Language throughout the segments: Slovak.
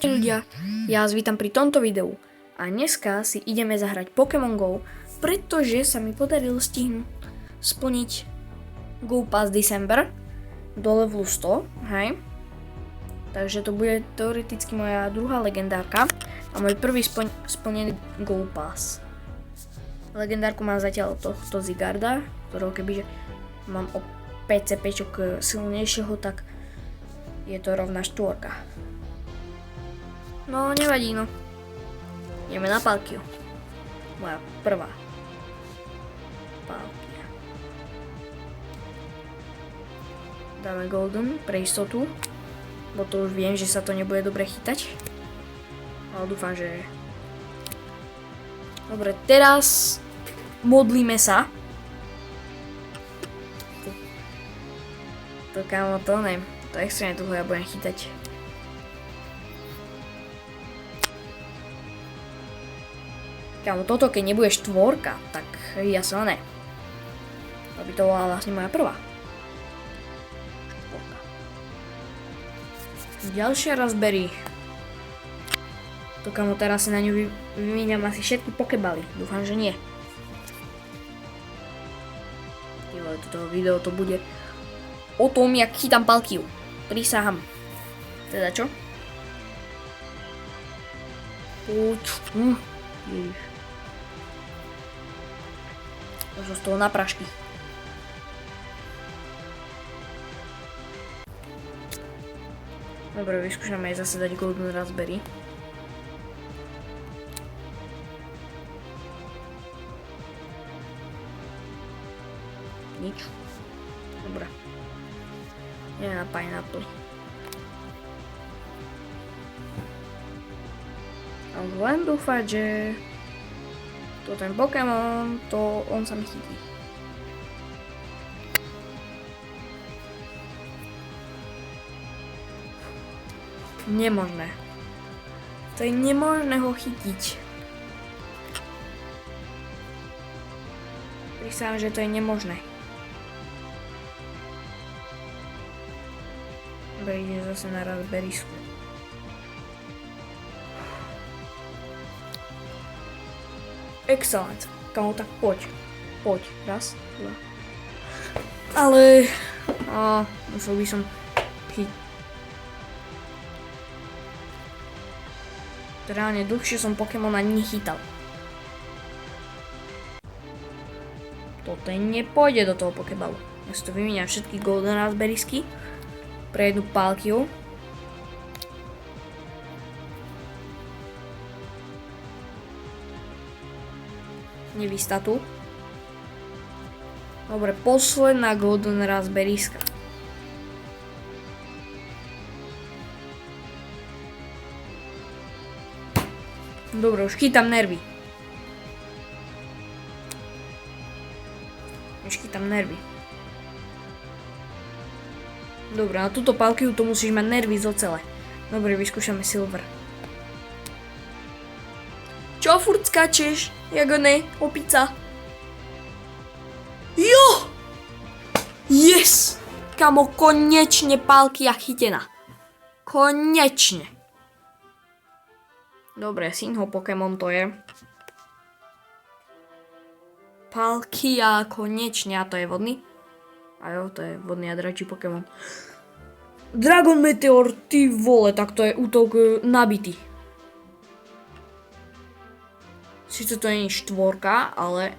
Ľudia, ja vás vítam pri tomto videu a dneska si ideme zahrať Pokémon GO, pretože sa mi podarilo splniť Go Pass December do levelu 100, hej. Takže to bude teoreticky moja druhá legendárka a môj prvý splnený Go Pass. Legendárku mám zatiaľ tohto Zygarda, ktorého kebyže mám o 5 CPčok silnejšieho, tak je to rovná štvorka. No, nevadí, no. Ideme na Palkiu. Moja prvá Palkia. Dáme Golden pre istotu, bo to už viem, že sa to nebude dobre chytať. Ale dúfam, že... Dobre, teraz modlíme sa. To kámo, to neviem. To extrémne dlho ja budem chytať. Kámo, toto keď nebude štvorka, tak jasno ne. To by to bola vlastne moja prvá štvorka. Ďalšia Raspberry. To kámo, teraz si na ňu vymieňam asi všetky pokebaly. Dúfam, že nie. Tyvole, toto video to bude o tom, jak chytám Palkiu. Prisahám. Teda čo? Poď. Ježiš. Možno z toho na prašky. Dobre, vyskúšame aj zase dať Golden Raspberry. Nič. Dobre. Nie na Pineapple. A už len dúfať, že to ten Pokémon, to on sa mi chytí. Nemožné. To je nemožné ho chytiť. Prísahám, že to je nemožné. Dobre, ide zase na Raspberrysku. Excellent. Kamo, tak poď. Poď. Raz, dva. Ale... musel by som reálne dlhšie som Pokémona nechytal. Toto nepôjde do toho Pokéballu. Ja si to vymieňam všetky Golden Raspberrysky pre jednu Palkiu. Nevystá tu. Dobre, posledná Golden Raspberryska. Dobre, už chytám nervy. Dobre, na túto Palkiu to musíš mať nervy z ocele. Dobre, vyskúšame Silver. Čo furt skačeš? Jak ne, opica. Jo! Yes! Kamo, konečne Palkia chytená. Konečne. Dobre, synho Pokémon to je. Palkia, konečne, a to je vodný? A jo, to je vodný a dračí Pokémon. Dragon Meteor, ty vole, tak to je útok nabitý. Sice to nie je štvorka, ale...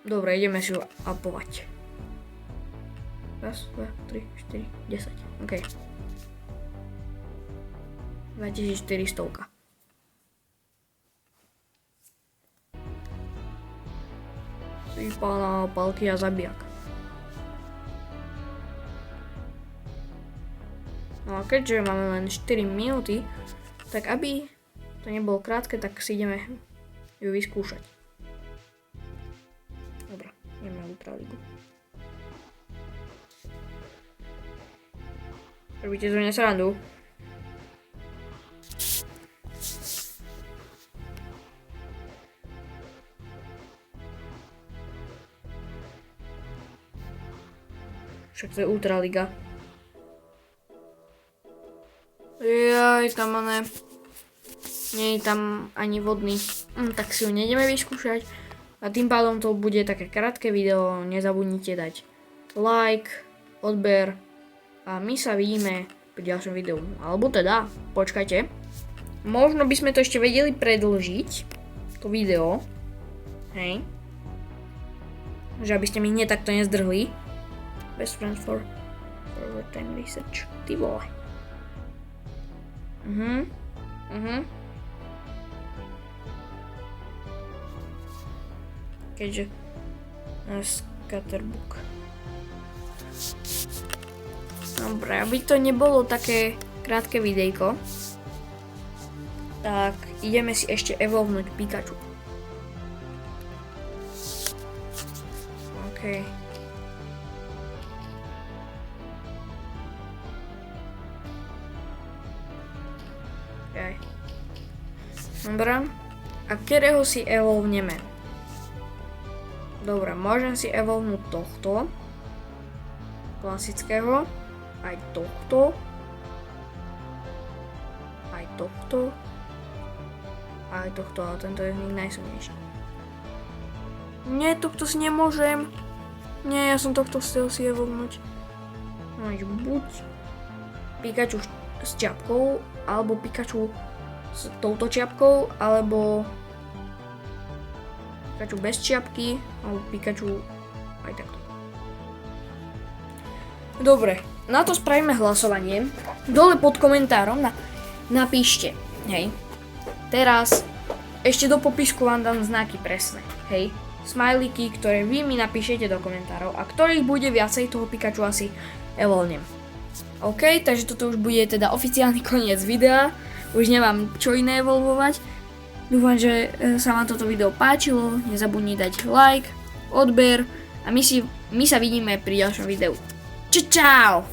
Dobre, ideme si ho upovať. Raz, 2, 3, 4, 10. OK. 2400. Vypála Palkia zabijak. No a keďže máme len 4 minúty, tak aby to nebolo krátke, tak si ideme ju vyskúšať. Dobre, ideme na Ultra Ligu. Robíte zo mňa srandu? Však to je Ultraliga. Jaj, tam ne. Nie je tam ani vodný. Tak si ju nejdeme vyskúšať. A tým pádom to bude také krátke video. Nezabudnite dať like, odber. A my sa vidíme pri ďalšom videu. Alebo teda, počkajte. Možno by sme to ešte vedeli predĺžiť. To video. Hej. Že aby ste mi hneď takto nezdrhli. Best friends for time research. Ty vole. Keďže Scatterbook. Dobre, aby to nebolo také krátke videjko, tak ideme si ešte evolvnúť Pikachu. OK. Dobre. A ktorého si evolvneme? Dobre, môžem si evolvnúť tohto. Klasického. Aj tohto. Aj tohto. Aj tohto, ale tento je najsilnejší. Nie, tohto si nemôžem. Nie, ja som tohto chcel si evolvnúť. No buď Pikachu s čiapkou, alebo Pikachu s touto čiapkou, alebo Pikachu bez čiapky, alebo Pikachu aj takto. Dobre, na to spravíme hlasovanie. Dole pod komentárom napíšte, hej. Teraz ešte do popisku vám dám znaky presné, hej. Smajlíky, ktoré vy mi napíšete do komentárov a ktorých bude viacej, toho Pikachu asi evolvnem. OK, takže toto už bude teda oficiálny koniec videa. Už nemám čo iné evolvovať. Dúfam, že sa vám toto video páčilo. Nezabudni dať like, odber a my sa vidíme pri ďalšom videu. Čau!